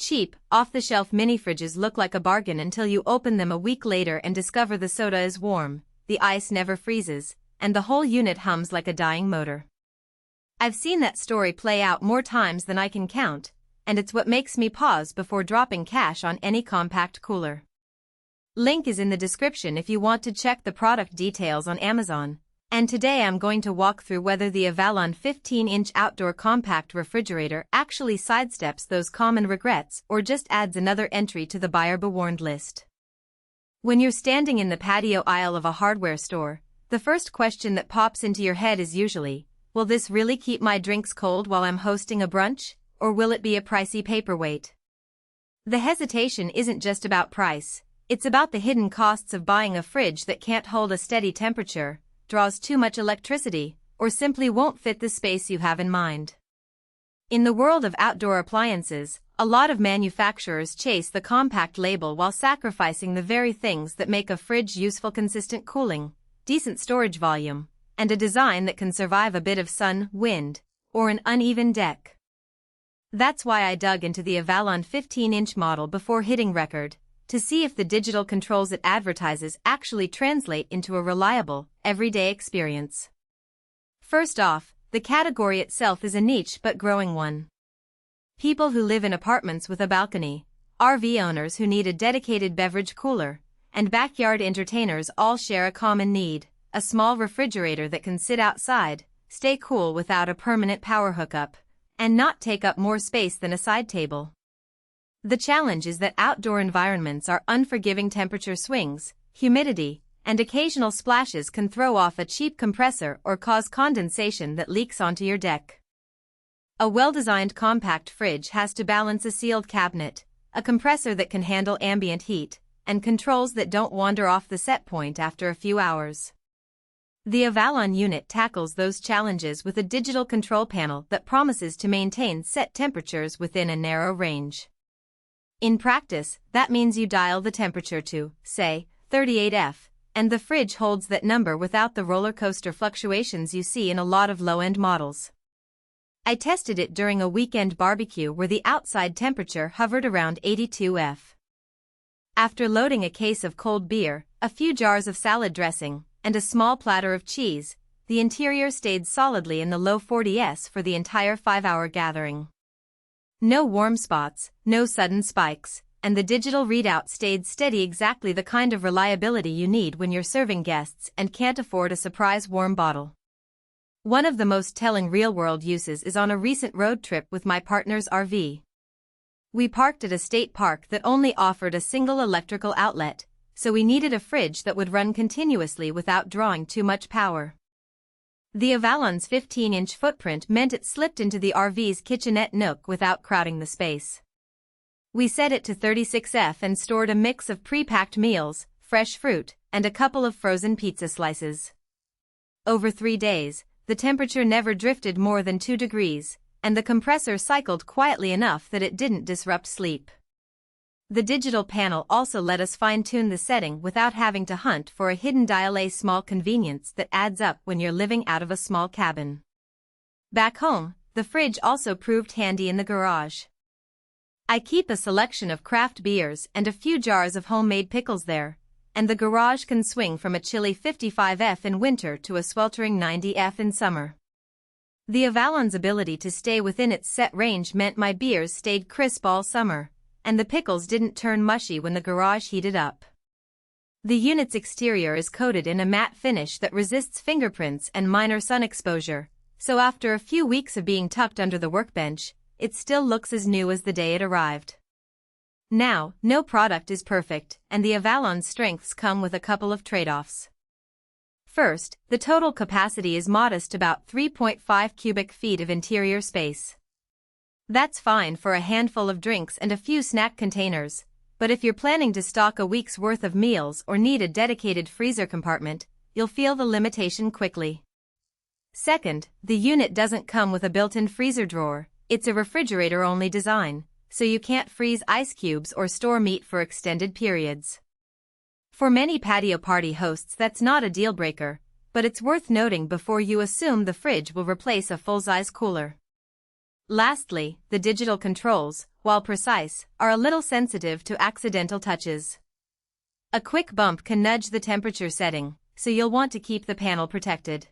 Cheap, off-the-shelf mini-fridges look like a bargain until you open them a week later and discover the soda is warm, the ice never freezes, and the whole unit hums like a dying motor. I've seen that story play out more times than I can count, and it's what makes me pause before dropping cash on any compact cooler. Link is in the description if you want to check the product details on Amazon. And today I'm going to walk through whether the Avallon 15-inch outdoor compact refrigerator actually sidesteps those common regrets or just adds another entry to the buyer bewarned list. When you're standing in the patio aisle of a hardware store, the first question that pops into your head is usually, will this really keep my drinks cold while I'm hosting a brunch, or will it be a pricey paperweight? The hesitation isn't just about price, it's about the hidden costs of buying a fridge that can't hold a steady temperature, draws too much electricity, or simply won't fit the space you have in mind. In the world of outdoor appliances, a lot of manufacturers chase the compact label while sacrificing the very things that make a fridge useful: consistent cooling, decent storage volume, and a design that can survive a bit of sun, wind, or an uneven deck. That's why I dug into the Avallon 15-inch model before hitting record, to see if the digital controls it advertises actually translate into a reliable, everyday experience. First off, the category itself is a niche but growing one. People who live in apartments with a balcony, RV owners who need a dedicated beverage cooler, and backyard entertainers all share a common need: a small refrigerator that can sit outside, stay cool without a permanent power hookup, and not take up more space than a side table. The challenge is that outdoor environments are unforgiving. Temperature swings, humidity, and occasional splashes can throw off a cheap compressor or cause condensation that leaks onto your deck. A well-designed compact fridge has to balance a sealed cabinet, a compressor that can handle ambient heat, and controls that don't wander off the set point after a few hours. The Avallon unit tackles those challenges with a digital control panel that promises to maintain set temperatures within a narrow range. In practice, that means you dial the temperature to, say, 38°F, and the fridge holds that number without the roller coaster fluctuations you see in a lot of low-end models. I tested it during a weekend barbecue where the outside temperature hovered around 82°F. After loading a case of cold beer, a few jars of salad dressing, and a small platter of cheese, the interior stayed solidly in the low 40s for the entire 5-hour gathering. No warm spots, no sudden spikes, and the digital readout stayed steady, exactly the kind of reliability you need when you're serving guests and can't afford a surprise warm bottle. One of the most telling real-world uses is on a recent road trip with my partner's RV. We parked at a state park that only offered a single electrical outlet, so we needed a fridge that would run continuously without drawing too much power. The Avallon's 15-inch footprint meant it slipped into the RV's kitchenette nook without crowding the space. We set it to 36°F and stored a mix of pre-packed meals, fresh fruit, and a couple of frozen pizza slices. Over 3 days, the temperature never drifted more than 2 degrees, and the compressor cycled quietly enough that it didn't disrupt sleep. The digital panel also let us fine-tune the setting without having to hunt for a hidden dial, a small convenience that adds up when you're living out of a small cabin. Back home, the fridge also proved handy in the garage. I keep a selection of craft beers and a few jars of homemade pickles there, and the garage can swing from a chilly 55°F in winter to a sweltering 90°F in summer. The Avallon's ability to stay within its set range meant my beers stayed crisp all summer, and the pickles didn't turn mushy when the garage heated up. The unit's exterior is coated in a matte finish that resists fingerprints and minor sun exposure, so after a few weeks of being tucked under the workbench, it still looks as new as the day it arrived. Now, no product is perfect, and the Avallon's strengths come with a couple of trade-offs. First, the total capacity is modest, about 3.5 cubic feet of interior space. That's fine for a handful of drinks and a few snack containers, but if you're planning to stock a week's worth of meals or need a dedicated freezer compartment, you'll feel the limitation quickly. Second, the unit doesn't come with a built-in freezer drawer. It's a refrigerator-only design, so you can't freeze ice cubes or store meat for extended periods. For many patio party hosts, that's not a deal-breaker, but it's worth noting before you assume the fridge will replace a full-size cooler. Lastly, the digital controls, while precise, are a little sensitive to accidental touches. A quick bump can nudge the temperature setting, so you'll want to keep the panel protected.